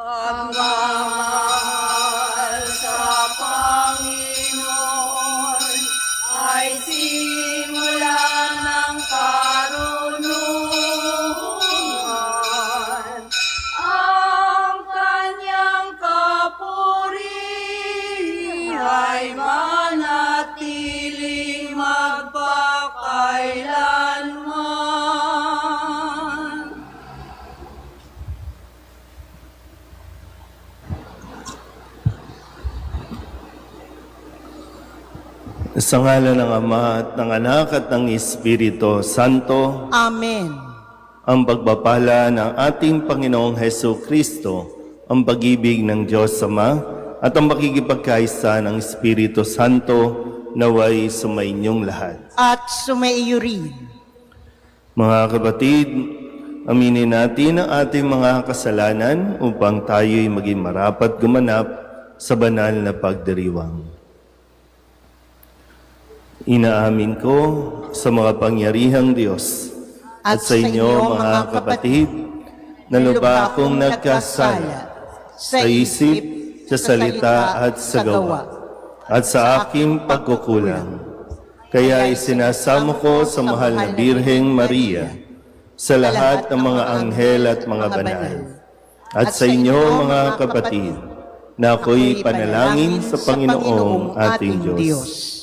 Pagmamahal sa Panginoon ay simula ng karunungan. Ang kanyang papuri ay manatiling magpakailanman. Sa ngalan ng Ama at ng Anak at ng Espiritu Santo, Amen. ang pagpapala ng ating Panginoong Heso Kristo, ang pag-ibig ng Diyos Ama, at ang makikipagkaisa ng Espiritu Santo naway sumainyong lahat. At sumaiyo rin. Mga kapatid, aminin natin ang ating mga kasalanan upang tayo'y maging marapat gumanap sa banal na pagdiriwang. Inaamin ko sa mga pangyarihang Diyos at sa inyo mga kapatid na lubha akong nagkasala sa isip, sa salita at sa gawa at sa aking pagkukulang. Kaya isinasamo ko sa mahal na Birheng Maria, sa lahat ng mga anghel at mga banal, at sa inyo mga kapatid na ako'y panalangin sa Panginoong ating Diyos.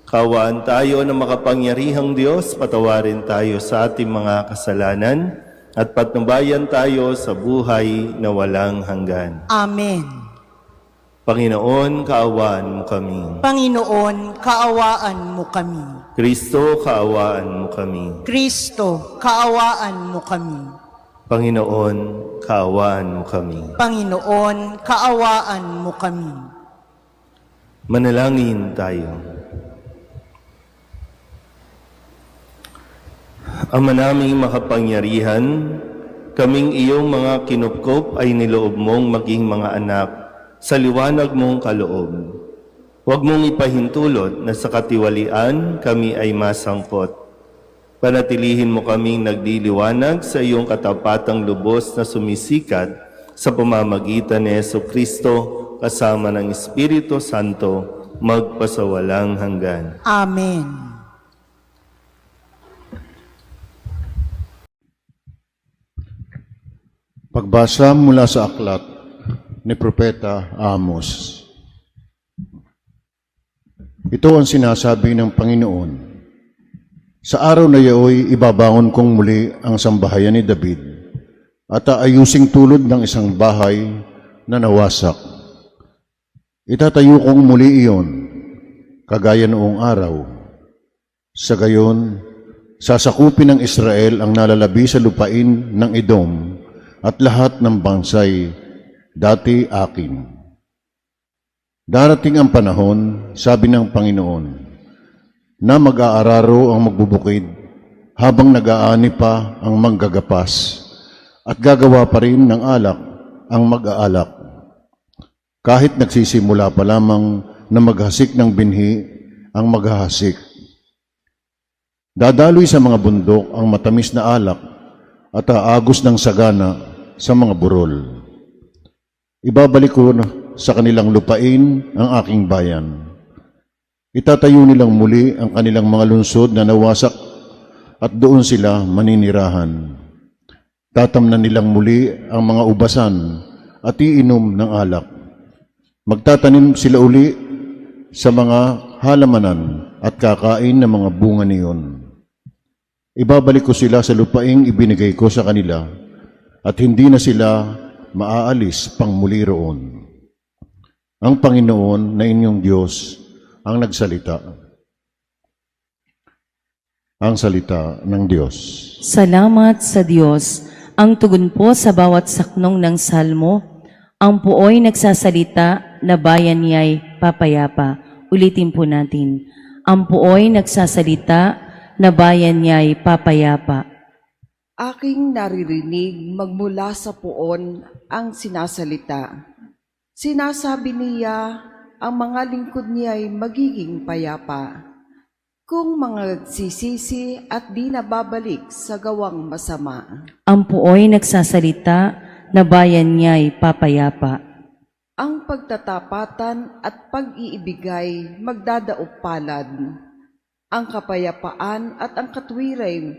Kawaan tayo ng makapangyarihang Diyos, patawarin tayo sa ating mga kasalanan at patnubayan tayo sa buhay na walang hanggan. Amen. Panginoon, kaawaan mo kami. Panginoon, kaawaan mo kami. Kristo, kaawaan mo kami. Kristo, kaawaan mo kami. Panginoon, kaawaan mo kami. Panginoon, kaawaan mo kami. Manalangin tayo. Ama naming makapangyarihan, kaming iyong mga kinupkop ay niloob mong maging mga anak sa liwanag mong kaloob. Huwag mong ipahintulot na sa katiwalian kami ay masangkot. Panatilihin mo kaming nagdiliwanag sa iyong katapatang lubos na sumisikat sa pamamagitan ni Jesucristo kasama ng Espiritu Santo magpasawalang hanggan. Amen. Pagbasa mula sa aklat ni Propeta Amos. Ito ang sinasabi ng Panginoon. Sa araw na iyo'y ibabangon kong muli ang sambahayan ni David at aayusing tulod ng isang bahay na nawasak. Itatayo kong muli iyon, kagaya noong araw. Sa gayon, sasakupin ng Israel ang nalalabi sa lupain ng Edom at lahat ng bansay dati akin. Darating ang panahon, sabi ng Panginoon, na mag-aararo ang magbubukid habang nag-aani pa ang manggagapas at gagawa pa rin ng alak ang mag-aalak. Kahit nagsisimula pa lamang na maghasik ng binhi ang maghahasik. Dadaloy sa mga bundok ang matamis na alak at aagos ng sagana sa mga burol. Ibabalik ko sa kanilang lupain ang aking bayan. Itatayo nilang muli ang kanilang mga lungsod na nawasak at doon sila maninirahan. Tatamnan nilang muli ang mga ubasan at iinom ng alak. Magtatanim sila uli sa mga halamanan at kakain ng mga bunga niyon. Ibabalik ko sila sa lupaing ibinigay ko sa kanila at hindi na sila maaalis pang muli roon. Ang Panginoon na inyong Diyos ang nagsalita. Ang salita ng Diyos. Salamat sa Diyos. Ang tugon po sa bawat saknong ng salmo, ang puoy nagsasalita na bayan niya'y papayapa. Ulitin po natin. Ang puoy nagsasalita na bayan niya'y papayapa. Aking naririnig magmula sa puon ang sinasalita. Sinasabi niya, ang mga lingkod niya ay magiging payapa. Kung mga nagsisisi at di nababalik sa gawang masama. Ang puoy nagsasalita na bayan niya'y papayapa. Ang pagtatapatan at pag-iibigay magdadaop palad. Ang kapayapaan at ang katwiray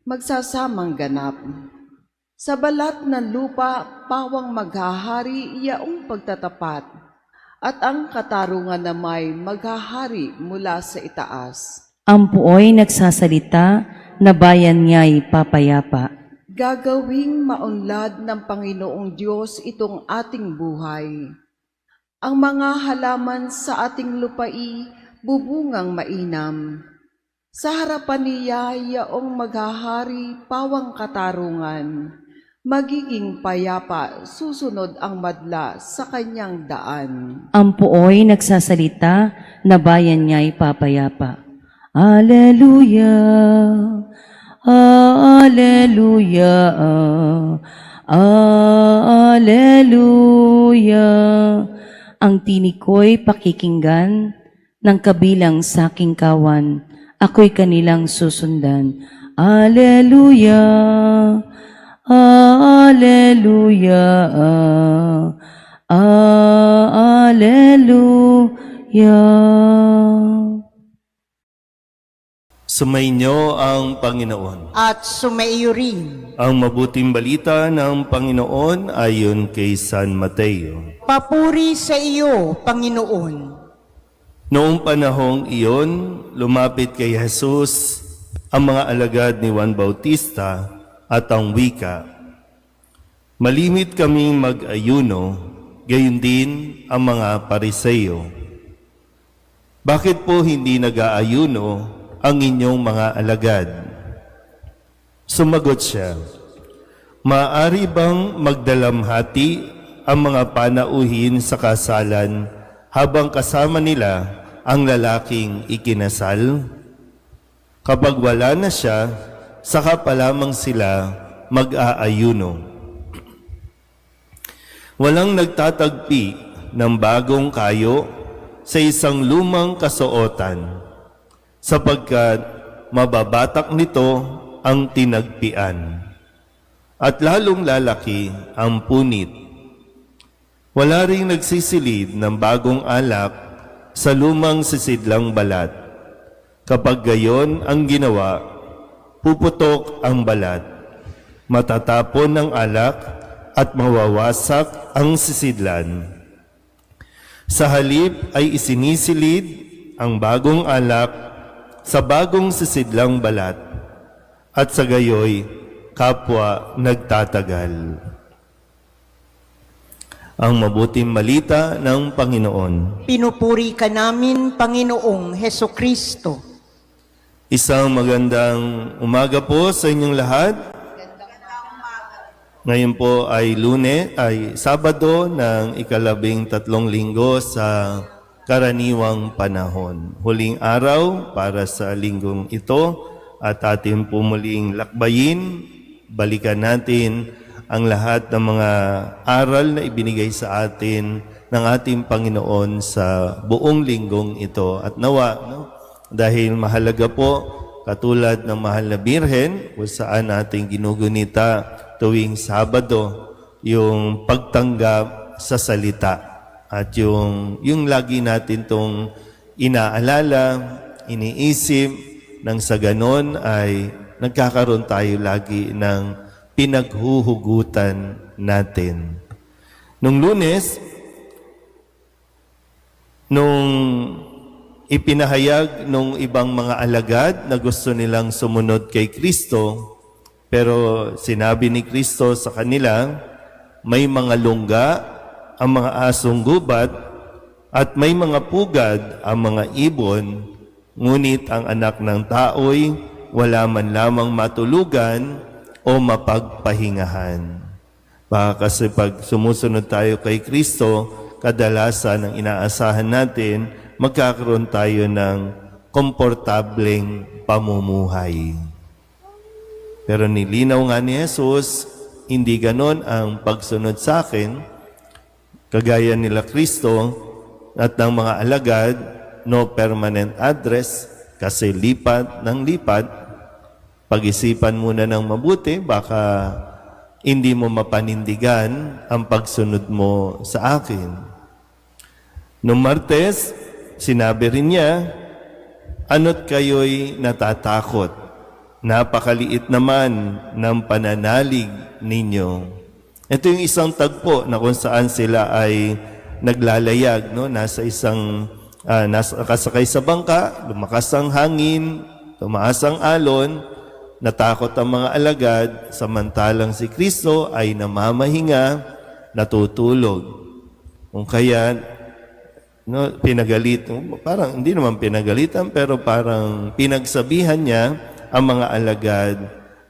magsasamang ganap. Sa balat ng lupa, pawang maghahari yaong pagtatapat, at ang katarungan na may maghahari mula sa itaas. Ang puoy nagsasalita na bayan niya'y papayapa. Gagawing maunlad ng Panginoong Diyos itong ating buhay. Ang mga halaman sa ating lupai bubungang mainam. Sa harapan niya yaong maghahari pawang katarungan. Magiging payapa susunod ang madla sa kanyang daan. Ang puoy nagsasalita na bayan niya'y papayapa. Alleluia, Alleluia, Alleluia. Ang tinig ko'y pakikinggan ng kabilang sa aking kawan. Ako'y kanilang susundan. Alleluia, Alleluia, Alleluia. Sumainyo ang Panginoon. At sumaiyo rin. Ang mabuting balita ng Panginoon ayon kay San Mateo. Papuri sa iyo, Panginoon. Noong panahong iyon, lumapit kay Jesus ang mga alagad ni Juan Bautista at ang wika. Malimit kaming mag-ayuno, gayon din ang mga Pariseo. Bakit po hindi nag-aayuno ang inyong mga alagad? Sumagot siya, maaari bang magdalamhati ang mga panauhin sa kasalan habang kasama nila ang lalaking ikinasal? Kapag wala na siya, saka pa lamang sila mag-aayuno. Walang nagtatagpi ng bagong kayo sa isang lumang kasuotan, sapagkat mababatak nito ang tinagpian, at lalong lalaki ang punit. Wala ring nagsisilid ng bagong alak sa lumang sisidlang balat. Kapag gayon ang ginawa, puputok ang balat, matatapon ng alak at mawawasak ang sisidlan. Sa halip ay isinisilid ang bagong alak sa bagong sisidlang balat, at sa gayoy kapwa nagtatagal. Ang mabuting balita ng Panginoon. Pinupuri ka namin, Panginoong Hesukristo. Isang magandang umaga po sa inyong lahat. Ngayon po ay Sabado ng ika-13 linggo sa karaniwang panahon. Huling araw para sa linggong ito at atin po muling lakbayin, balikan natin ang lahat ng mga aral na ibinigay sa atin ng ating Panginoon sa buong linggong ito. At nawa, dahil mahalaga po, katulad ng Mahal na Birhen, kung saan ating ginugunita tuwing Sabado, yung pagtanggap sa salita. At yung lagi natin itong inaalala, iniisip, nang sa ganon ay nagkakaroon tayo lagi ng pinaghuhugutan natin. Nung Lunes, nung ipinahayag nung ibang mga alagad na gusto nilang sumunod kay Kristo, pero sinabi ni Kristo sa kanila, may mga lungga ang mga asong gubat at may mga pugad ang mga ibon, ngunit ang anak ng tao'y wala man lamang matulugan o mapagpahingahan. Baka kasi pag sumusunod tayo kay Kristo, kadalasan ang inaasahan natin, magkakaroon tayo ng komportableng pamumuhay. Pero nilinaw nga ni Jesus, hindi ganon ang pagsunod sa akin, kagaya nila Kristo at ng mga alagad, no permanent address, kasi lipat ng lipat. Pag-isipan muna ng mabuti, baka hindi mo mapanindigan ang pagsunod mo sa akin. Noong Martes, sinabi rin niya, ano't kayo'y natatakot? Napakaliit naman ng pananalig ninyo. Ito yung isang tagpo na kung saan sila ay naglalayag, no? Nasa nakasakay sa bangka, lumakas ang hangin, tumaas ang alon, natakot ang mga alagad, samantalang si Kristo ay namamahinga, natutulog. Kung kaya, no, parang hindi naman pinagalitan, pero parang pinagsabihan niya ang mga alagad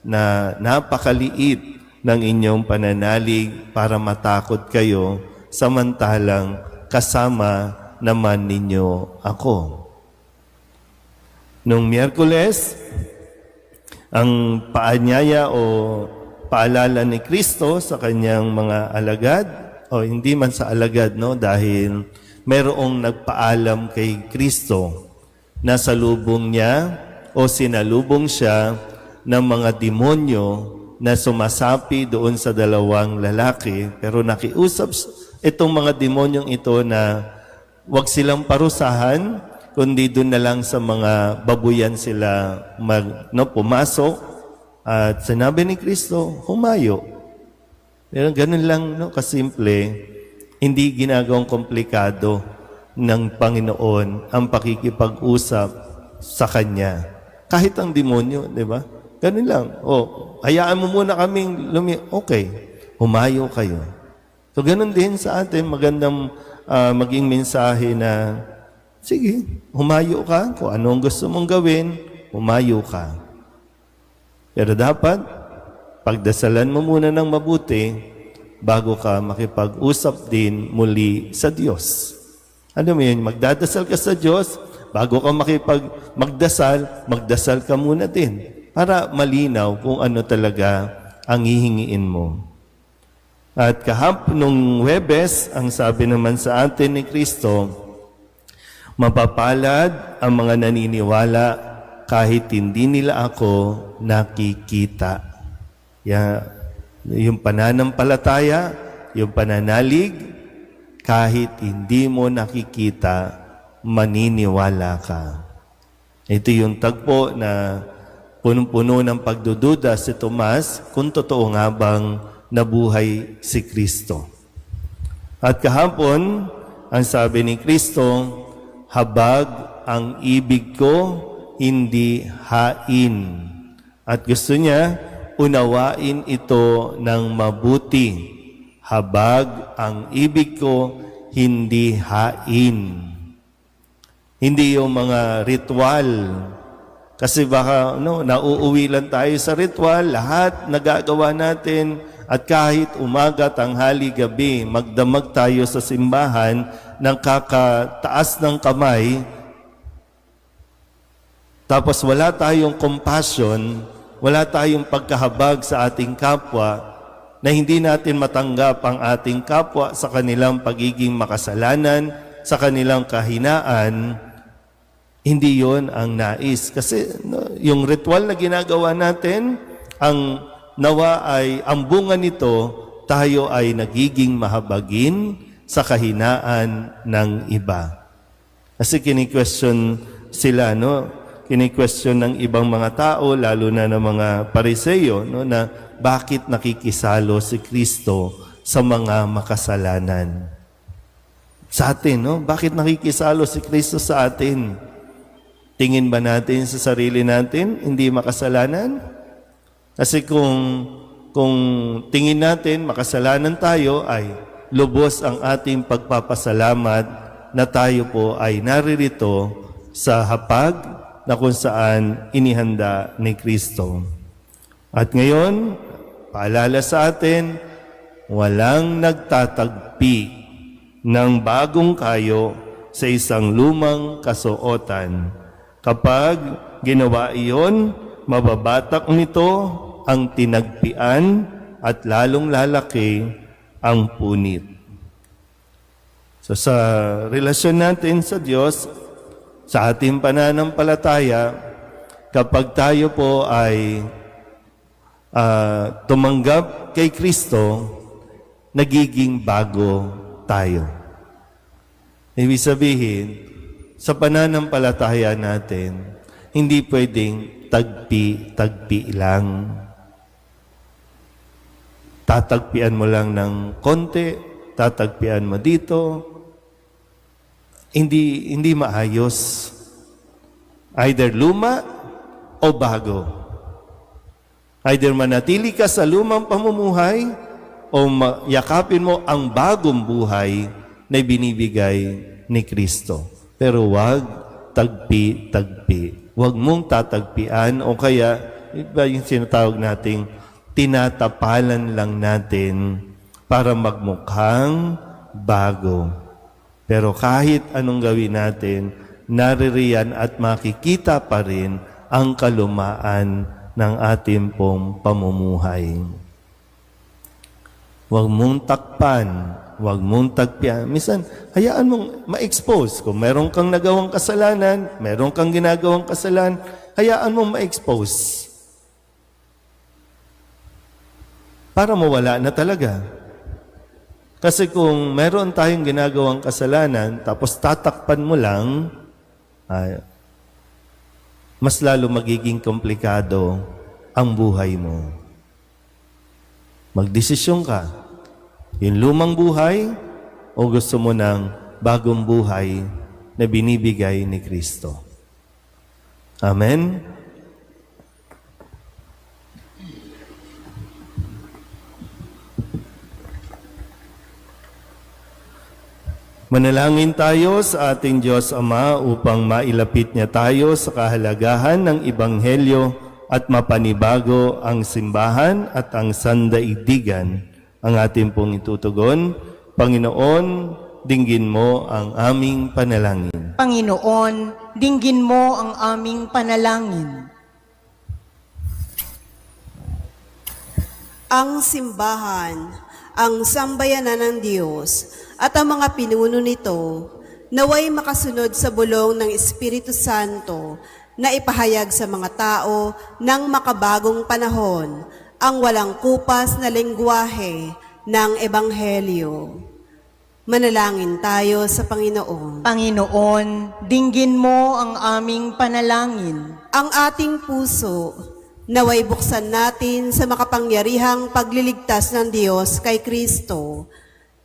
na napakaliit ng inyong pananalig para matakot kayo, samantalang kasama naman ninyo ako. Noong Miyerkules, ang paanyaya o paalala ni Kristo sa kanyang mga alagad, o hindi man sa alagad, no, dahil mayroong nagpaalam kay Kristo na salubong niya o sinalubong siya ng mga demonyo na sumasapi doon sa dalawang lalaki, pero nakiusap itong mga demonyong ito na wag silang parusahan, kundi doon na lang sa mga babuyan sila pumasok. At sinabi ni Kristo, humayo. Pero ganun lang, no, kasimple, hindi ginagawang komplikado ng Panginoon ang pakikipag-usap sa Kanya. Kahit ang demonyo, di ba? Ganun lang. Hayaan mo muna kaming okay, humayo kayo. So ganun din sa atin, magandang maging mensahe na, sige, humayo ka. Kung anong gusto mong gawin, humayo ka. Pero dapat, pagdasalan mo muna ng mabuti bago ka makipag-usap din muli sa Diyos. Ano mo yun? Magdadasal ka sa Diyos, bago ka magdasal ka muna din para malinaw kung ano talaga ang hihingiin mo. At nung Huwebes, ang sabi naman sa atin ni Kristo, mapapalad ang mga naniniwala kahit hindi nila ako nakikita. Yung pananampalataya, yung pananalig, kahit hindi mo nakikita, maniniwala ka. Ito yung tagpo na punong-puno ng pagdududa si Tomas kung totoo nga bang nabuhay si Kristo. At kahapon, ang sabi ni Kristo, habag ang ibig ko, hindi hain. At gusto niya, unawain ito ng mabuti. Habag ang ibig ko, hindi hain. Hindi yung mga ritual. Kasi baka nauuwi lang tayo sa ritual, lahat nagagawa natin, at kahit umaga, tanghali, gabi, magdamag tayo sa simbahan ng kakataas ng kamay, tapos wala tayong compassion, wala tayong pagkahabag sa ating kapwa, na hindi natin matanggap ang ating kapwa sa kanilang pagiging makasalanan, sa kanilang kahinaan, hindi yon ang nais. Kasi yung ritual na ginagawa natin, ang nawa ay ang bunga nito, tayo ay nagiging mahabagin sa kahinaan ng iba. Kasi kini-question sila, kini-question ng ibang mga tao, lalo na ng mga Pariseyo, na bakit nakikisalo si Kristo sa mga makasalanan. Sa atin, bakit nakikisalo si Kristo sa atin? Tingin ba natin sa sarili natin, hindi makasalanan? Kasi kung tingin natin, makasalanan tayo, ay lubos ang ating pagpapasalamat na tayo po ay naririto sa hapag na kung saan inihanda ni Kristo. At ngayon, paalala sa atin, walang nagtatagpi ng bagong kayo sa isang lumang kasuotan. Kapag ginawa iyon, mababatak nito ang tinagpian at lalong lalaki ang punit. So sa relasyon natin sa Diyos, sa ating pananampalataya, kapag tayo po ay tumanggap kay Kristo, nagiging bago tayo. Ibig sabihin, sa pananampalataya natin, hindi pwedeng tagpi-tagpi lang. Tatagpian mo lang ng konti, tatagpian mo dito, hindi maayos. Either luma o bago. Either manatili ka sa lumang pamumuhay o yakapin mo ang bagong buhay na binibigay ni Kristo. Pero wag tagpi-tagpi. Wag mong tatagpian o kaya, iba yung sinatawag nating tinatapalan lang natin para magmukhang bago. Pero kahit anong gawin natin, naririyan at makikita pa rin ang kalumaan ng ating pong pamumuhay. Huwag mong takpan, huwag mong tagpian. Minsan, hayaan mong ma-expose. Kung meron kang nagawang kasalanan, meron kang ginagawang kasalanan, hayaan mong ma-expose. Para mawala na talaga. Kasi kung meron tayong ginagawang kasalanan, tapos tatakpan mo lang, mas lalo magiging komplikado ang buhay mo. Magdesisyon ka. Yung lumang buhay o gusto mo ng bagong buhay na binibigay ni Kristo. Amen? Manalangin tayo sa ating Diyos Ama upang mailapit niya tayo sa kahalagahan ng Ebanghelyo at mapanibago ang simbahan at ang sandaigdigan. Ang ating pong itutugon, Panginoon, dinggin mo ang aming panalangin. Panginoon, dinggin mo ang aming panalangin. Ang simbahan, ang sambayanan ng Diyos, at ang mga pinuno nito, naway makasunod sa bulong ng Espiritu Santo na ipahayag sa mga tao ng makabagong panahon ang walang kupas na lengguwahe ng Ebanghelyo. Manalangin tayo sa Panginoon. Panginoon, dinggin mo ang aming panalangin. Ang ating puso, naway buksan natin sa makapangyarihang pagliligtas ng Diyos kay Kristo,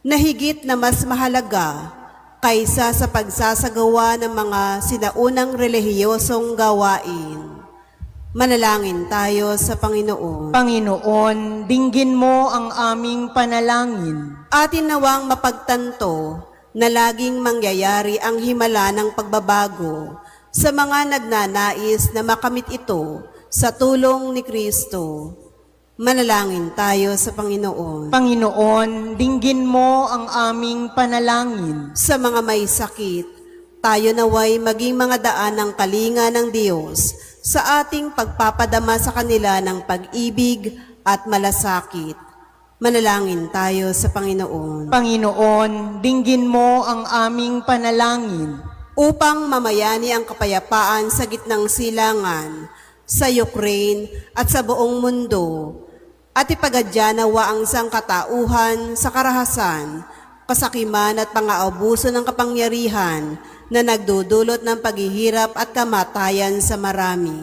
na higit na mas mahalaga kaysa sa pagsasagawa ng mga sinaunang relihiyosong gawain. Manalangin tayo sa Panginoon. Panginoon, dinggin mo ang aming panalangin. Atin nawang mapagtanto na laging mangyayari ang himala ng pagbabago sa mga nagnanais na makamit ito sa tulong ni Kristo. Manalangin tayo sa Panginoon. Panginoon, dinggin mo ang aming panalangin. Sa mga may sakit, tayo naway maging mga daan ng kalinga ng Diyos sa ating pagpapadama sa kanila ng pag-ibig at malasakit. Manalangin tayo sa Panginoon. Panginoon, dinggin mo ang aming panalangin. Upang mamayani ang kapayapaan sa gitnang silangan, sa Ukraine at sa buong mundo, at ipagadya nawa ang sangkatauhan sa karahasan, kasakiman at pang-aabuso ng kapangyarihan na nagdudulot ng paghihirap at kamatayan sa marami.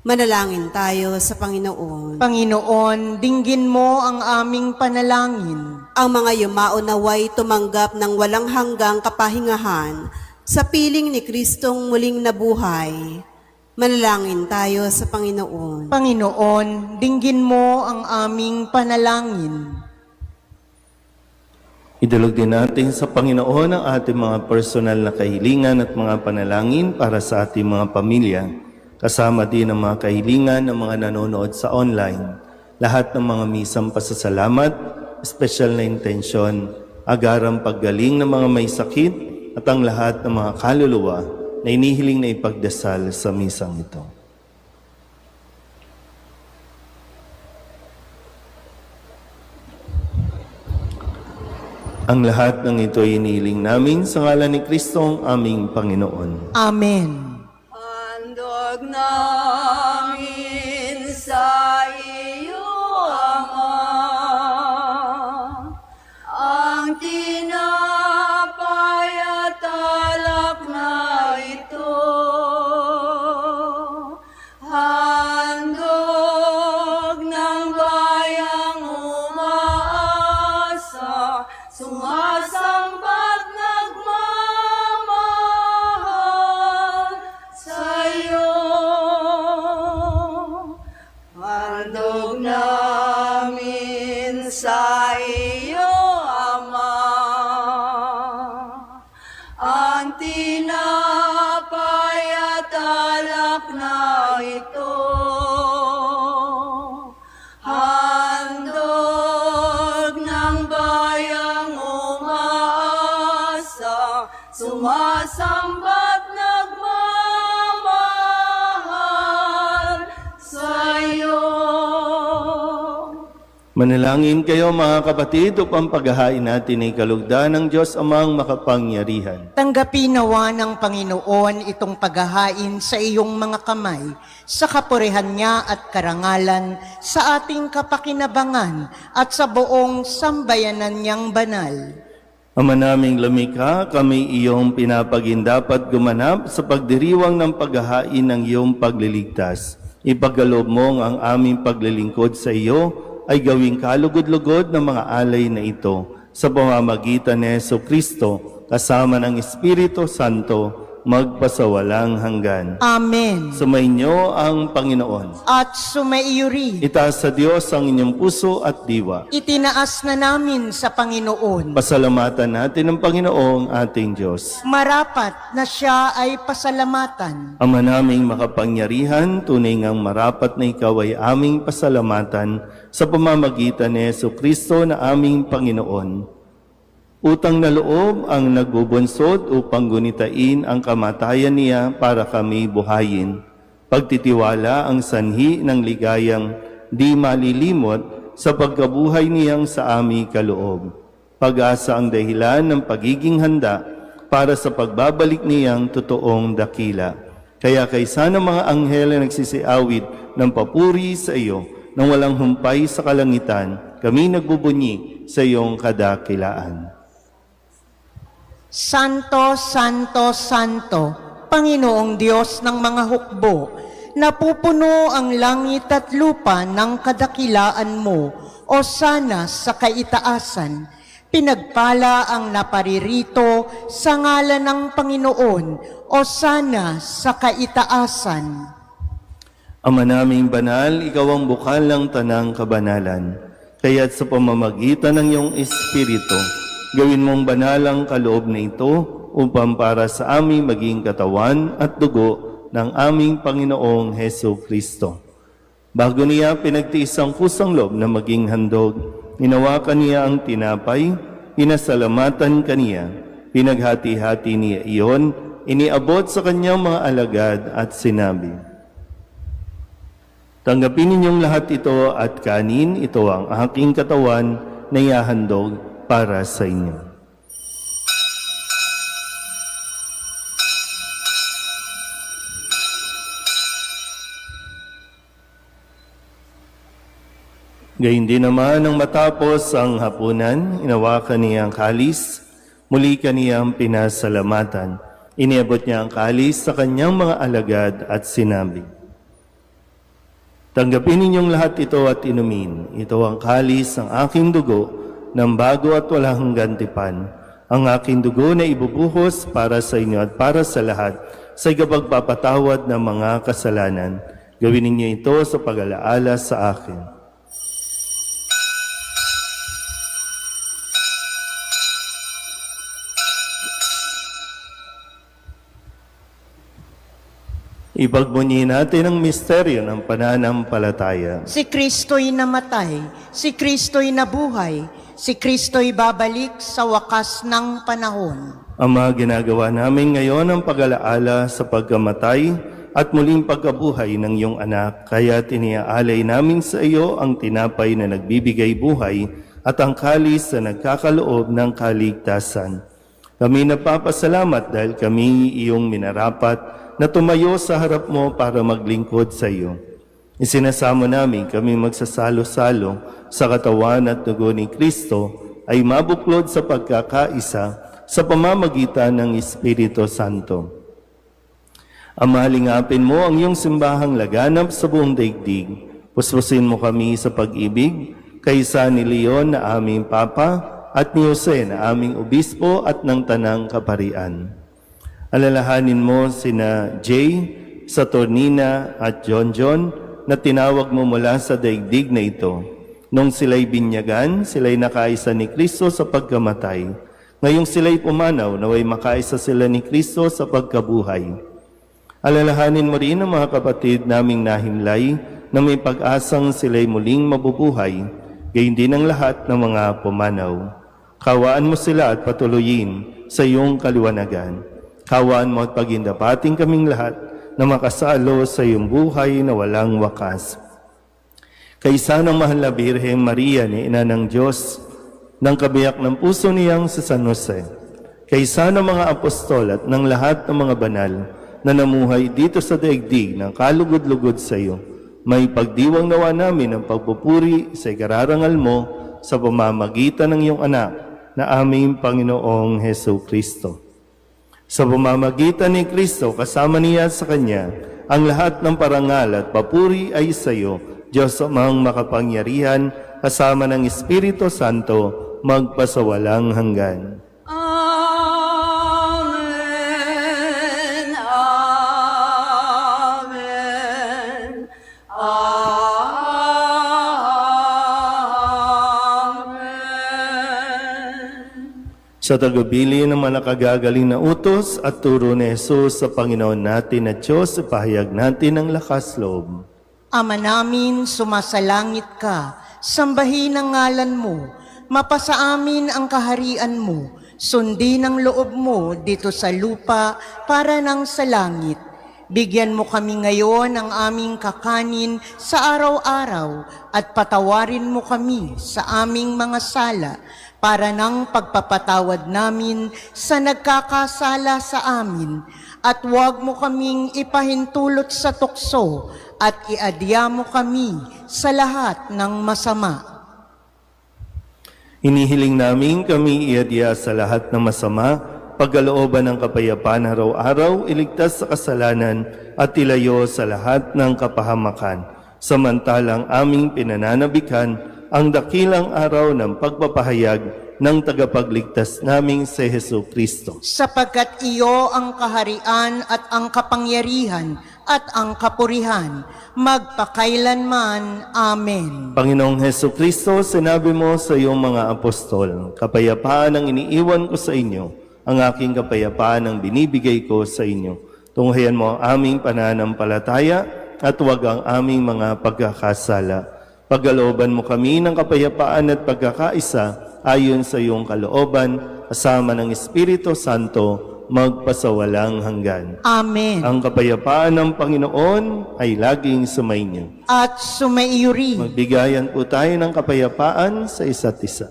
Manalangin tayo sa Panginoon. Panginoon, dinggin mo ang aming panalangin. Ang mga yumao naway tumanggap ng walang hanggang kapahingahan sa piling ni Kristong muling nabuhay. Manalangin tayo sa Panginoon. Panginoon, dinggin mo ang aming panalangin. Idulog din natin sa Panginoon ang ating mga personal na kahilingan at mga panalangin para sa ating mga pamilya. Kasama din ang mga kahilingan ng mga nanonood sa online. Lahat ng mga misang pasasalamat, special na intensyon, agarang paggaling ng mga may sakit at ang lahat ng mga kaluluwa na inihiling na ipagdasal sa misang ito. Ang lahat ng ito ay inihiling namin sa ngalan ni Kristong aming Panginoon. Amen. Handog namin sa iyo, Ama, sumasamba't nagmamahal sa'yo. Handog namin sa iyo, Ama, ang tinapay at alak na ito. Handog ng bayang umaasa, sumasamba't nagmamahal sa'yo. Manalangin kayo mga kapatid upang paghahain natin ay kalugdan ng Diyos Amang makapangyarihan. Tanggapin nawa ng Panginoon itong paghahain sa iyong mga kamay, sa kapurihan niya at karangalan, sa ating kapakinabangan at sa buong sambayanan niyang banal. Ama naming lumikha, kami iyong pinapagindapat gumanap sa pagdiriwang ng paghahain ng iyong pagliligtas. Ipagkaloob mo ang aming paglilingkod sa iyo ay gawing kalugod-lugod ng mga alay na ito sa pamamagitan ni Jesucristo kasama ng Espiritu Santo magpasawalang hanggan. Amen. Sumainyo ang Panginoon. At sumaiyo rin. Itaas sa Diyos ang inyong puso at diwa. Itinaas na namin sa Panginoon. Pasalamatan natin ang Panginoong ating Diyos. Marapat na siya ay pasalamatan. Ama naming makapangyarihan, tunay ngang marapat na ikaw ay aming pasalamatan sa pamamagitan ni Jesucristo na aming Panginoon. Utang na loob ang nagbubunsod upang gunitain ang kamatayan niya para kami buhayin. Pagtitiwala ang sanhi ng ligayang di malilimot sa pagkabuhay niyang sa aming kaloob. Pag-asa ang dahilan ng pagiging handa para sa pagbabalik niyang totoong dakila. Kaya kaysa ng mga anghel na nagsisiawit ng papuri sa iyo, nang walang humpay sa kalangitan, kami nagbubunyi sa iyong kadakilaan. Santo, Santo, Santo, Panginoong Diyos ng mga hukbo, napupuno ang langit at lupa ng kadakilaan mo, o sana sa kaitaasan. Pinagpala ang naparirito sa ngalan ng Panginoon, o sana sa kaitaasan. Ama naming banal, ikaw ang bukal ng tanang kabanalan. Kaya't sa pamamagitan ng iyong Espiritu, gawin mong banal ang kaloob na ito upang para sa aming maging katawan at dugo ng aming Panginoong Heso Kristo. Bago niya pinagtiis ang kusang loob na maging handog, hinawakan niya ang tinapay, pinasalamatan kaniya, pinaghati-hati niya iyon, iniabot sa kanyang mga alagad at sinabi, "Tanggapin ninyong lahat ito at kanin, ito ang aking katawan na ihahandog para sa inyo." Gayun din naman nang matapos ang hapunan, inawakan niya ang kalis, muli kaniyang pinasalamatan. Iniabot niya ang kalis sa kanyang mga alagad at sinabi, "Tanggapin ninyong lahat ito at inumin. Ito ang kalis ng aking dugo ng bago at walang gantipan. Ang aking dugo na ibubuhos para sa inyo at para sa lahat sa ikapagpapatawad ng mga kasalanan. Gawin ninyo ito sa pag-alaala sa akin." Ipagbunyi natin ang misteryo ng pananampalataya. Si Kristo'y namatay, si Kristo'y nabuhay, si Kristo'y babalik sa wakas ng panahon. Ama, ginagawa namin ngayon ang pag-alaala sa pagkamatay at muling pagkabuhay ng iyong anak. Kaya tiniaalay namin sa iyo ang tinapay na nagbibigay buhay at ang kalis na nagkakaloob ng kaligtasan. Kami nagpapasalamat dahil kami iyong minarapat na tumayo sa harap mo para maglingkod sa iyo. Isinasamo namin kami magsasalo-salo sa katawan at dugo ni Kristo ay mabuklod sa pagkakaisa sa pamamagitan ng Espiritu Santo. Ama, lingapin mo ang iyong simbahang laganap sa buong daigdig. Puspusin mo kami sa pag-ibig kaysa ni Leon na aming Papa at ni Jose na aming obispo at ng tanang kaparian. Alalahanin mo sina Jay, Saturnina at John na tinawag mo mula sa daigdig na ito. Nung sila'y binyagan, sila'y nakaisa ni Kristo sa pagkamatay. Ngayong sila'y pumanaw, naway makaisa sila ni Kristo sa pagkabuhay. Alalahanin mo rin ang mga kapatid naming nahimlay na may pag-asang sila'y muling mabubuhay, gayon din ang lahat ng mga pumanaw. Kawaan mo sila at patuloyin sa iyong kaliwanagan. Kawaan mo at pagindapating kaming lahat na makasalo sa iyong buhay na walang wakas. Kaysa ng mahal na Birheng Maria ni Ina ng Diyos, ng kabiyak ng puso niyang si San Jose, kaysa ng mga apostol at ng lahat ng mga banal na namuhay dito sa daigdig ng kalugod-lugod sa iyo, may pagdiwang nawa namin ang pagpupuri sa ikararangal mo sa pamamagitan ng iyong anak na aming Panginoong Hesu Kristo. Sa pamamagitan ni Kristo, kasama niya sa Kanya, ang lahat ng parangal at papuri ay sa iyo, Diyos amang makapangyarihan, kasama ng Espiritu Santo, magpasawalang hanggan. Amen. Amen. Amen. Sa tagubilin ng mga nakagagaling na utos at turo ni Jesus sa Panginoon natin at Diyos, ipahayag natin ang lakas loob. Ama namin, sumasalangit ka, sambahin ang ngalan mo, mapasa amin ang kaharian mo, sundin ang loob mo dito sa lupa para nang sa langit. Bigyan mo kami ngayon ng aming kakanin sa araw-araw at patawarin mo kami sa aming mga sala para nang pagpapatawad namin sa nagkakasala sa amin, at huwag mo kaming ipahintulot sa tukso at iadya mo kami sa lahat ng masama. Inihiling namin kami iadya sa lahat ng masama, pagkalooban ng kapayapaan araw-araw, iligtas sa kasalanan at ilayo sa lahat ng kapahamakan. Samantalang aming pinananabikan ang dakilang araw ng pagpapahayag ng tagapagligtas naming si Hesu Kristo. Sapagkat iyo ang kaharian at ang kapangyarihan at ang kapurihan, magpakailanman. Amen. Panginoong Hesu Kristo, sinabi mo sa iyong mga apostol, kapayapaan ang iniiwan ko sa inyo, ang aking kapayapaan ang binibigay ko sa inyo. Tunghayan mo ang aming pananampalataya at huwag ang aming mga pagkakasala. Pagkalooban mo kami ng kapayapaan at pagkakaisa ayon sa iyong kalooban, kasama ng Espiritu Santo, magpasawalang hanggan. Amen. Ang kapayapaan ng Panginoon ay laging sumainyo. At sumaiyo rin. Magbigayan po tayo ng kapayapaan sa isa't isa.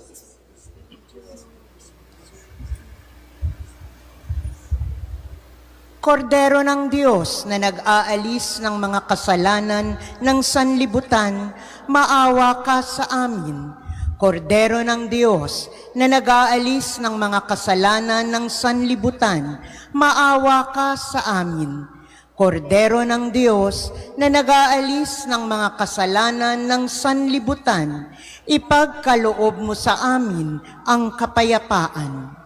Kordero ng Diyos na nag-aalis ng mga kasalanan ng sanlibutan, maawa ka sa amin. Kordero ng Diyos na nag-aalis ng mga kasalanan ng sanlibutan, maawa ka sa amin. Kordero ng Diyos na nag-aalis ng mga kasalanan ng sanlibutan, ipagkaloob mo sa amin ang kapayapaan.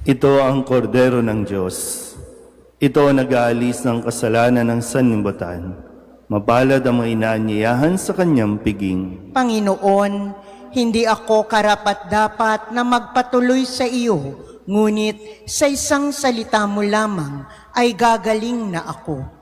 Ito ang kordero ng Diyos. Ito ang nag-aalis ng kasalanan ng sanlibutan. Mapalad ang mga inaanyayahan sa kanyang piging. Panginoon, hindi ako karapat-dapat na magpatuloy sa iyo, ngunit sa isang salita mo lamang ay gagaling na ako.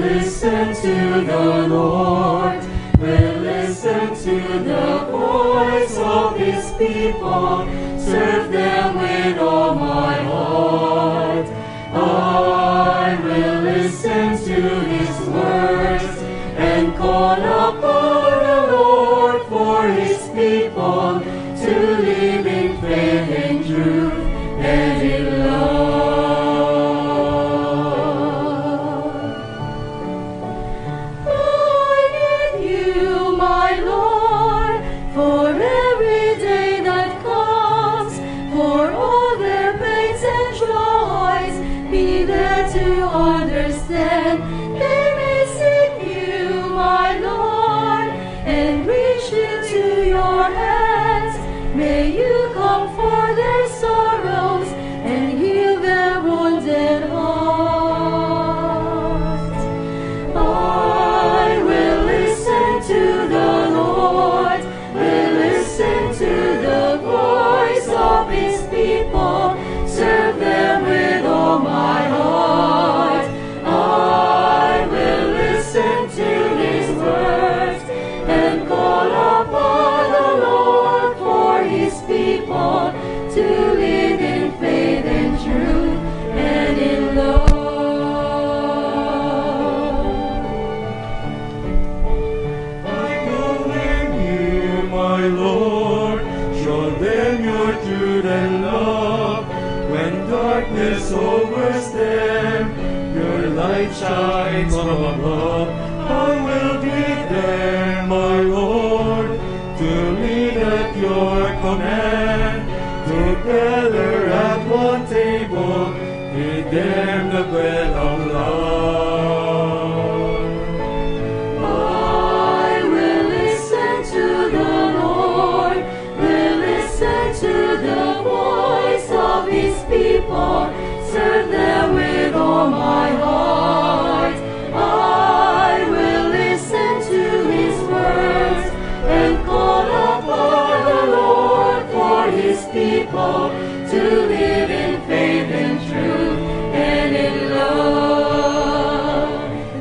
Listen to the Lord, will listen to the voice of His people, serve them with all my heart. I will listen to His May you comfort their sorrows and heal their wounded hearts. I will listen to the Lord, will listen to the voice of His people, serve them with all my heart. I will listen to His words and call upon the Lord for His people to live in faith and truth and in love. I call them you, my Lord, show them your truth and love. When darkness overs them, your light shines from above. I will be there, my Lord, to lead at your command. Together at one table, eat them the bread of love. I will listen to the Lord, will listen to the voice of His people, serve them with all my heart. I will listen to His words and call upon the Lord for His people to live in faith and truth and in love.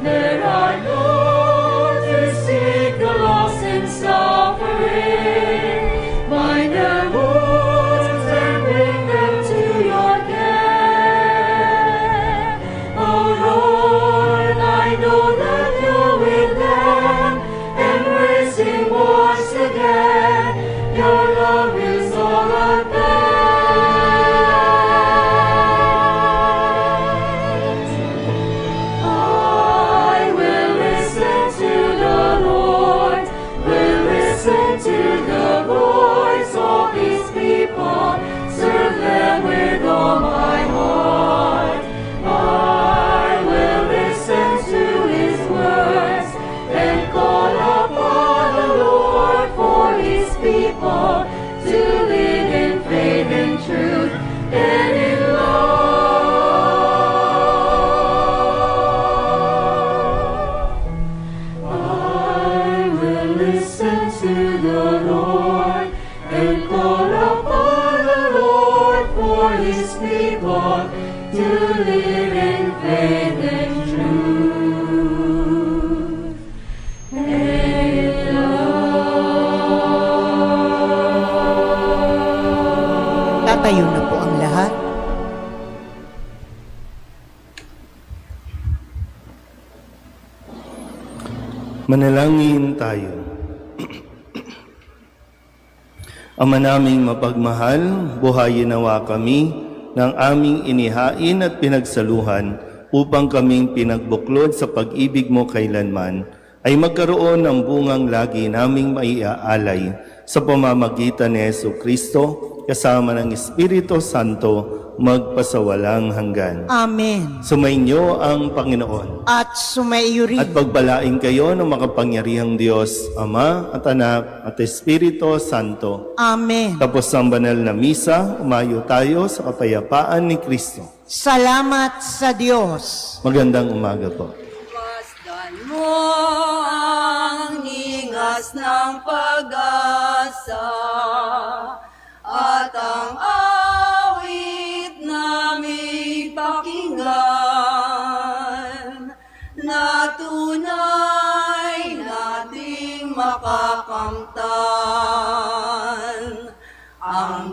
There are those who seek the lost and suffering, bind their wounds and bring them to your care. Oh Lord, I know that you're with them, embracing once again. Your love is all I bear. I will listen to the Lord, will listen to the voice of His people, serve them with all my heart. I will listen to His words and call upon the Lord for His people to live in faith and truth and in love. I will listen to the Lord and call upon the Lord for His people to live in faith and truth and in love. Tatayo na po ang lahat. Manalangin tayo. Ama naming mapagmahal, buhayin nawa kami ng aming inihain at pinagsaluhan upang kaming pinagbuklod sa pag-ibig mo kailanman ay magkaroon ng bungang lagi naming maiaalay sa pamamagitan ni Jesucristo kasama ng Espiritu Santo magpasawalang hanggan. Amen. Sumainyo ang Panginoon. At sumaiyo rin. At pagpalain kayo ng makapangyarihang Diyos, Ama at Anak at Espiritu Santo. Amen. Tapos ang banal na misa, umayo tayo sa kapayapaan ni Kristo. Salamat sa Diyos. Magandang umaga po. Masdan mo ang ningas ng pag-asa at ang awit naming pakinggan na tunay nating makakamtan ang